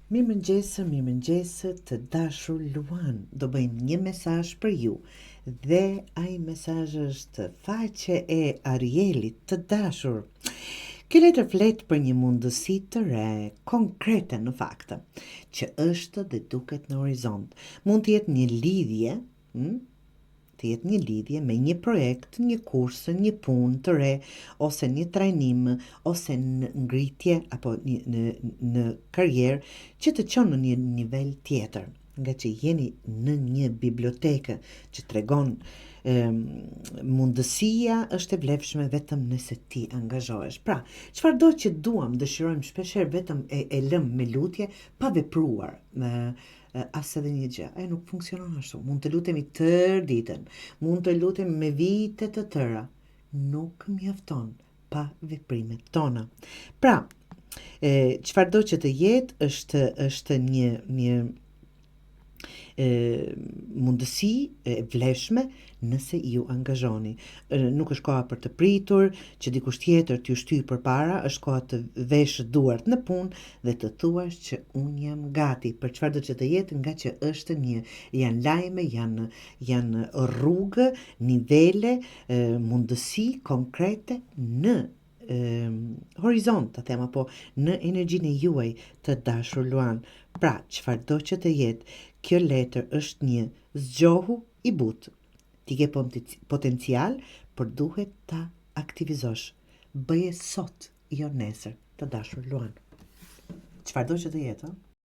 Mirëmëngjesë të dashur Luan. Do bëjmë një mesazh për ju. Dhe ai mesazh është faqe e Arielit të dashur. Kjo letër flet për një mundësi të re, konkrete në fakt, që është dhe duket në horizont. Mund të jetë një lidhje, me një projekt, një kurs, një punë të re, ose një trajnim, ose në ngritje apo në karrierë që të çon në një nivel tjetër. Nga që jeni në një bibliotekë që tregon mundësia është e vlefshme vetëm nëse ti angazhohesh. Pra, çfarëdo që dëshirojmë shpeshherë vetëm e lëm me lutje pa vepruar. As edhe një gjë, nuk funksionon ashtu. Mund të lutemi tërë ditën, mund të lutemi me vite të tëra, nuk mjafton pa veprimet tona. Pra, çfarëdo që të jetë është një mundësi e vlefshme nëse ju angazhoni. Nuk është koha për të pritur që dikush tjetër t'ju shtyjë përpara, është koha të veshë duart në punë dhe të thuash që unë jam gati për çfarëdo që të jetë, nga që është janë lajme, janë rrugë, nivele, mundësi konkrete në horizont, të them, apo në energjinë e juaj të dashur Luan. Pra, çfarëdo që të jetë, kjo letër është një zgjohu i butë. Ti ke potencial, por duhet ta aktivizosh. Bëje sot, jo nesër, të dashur Luan. Çfarëdo që të jetë,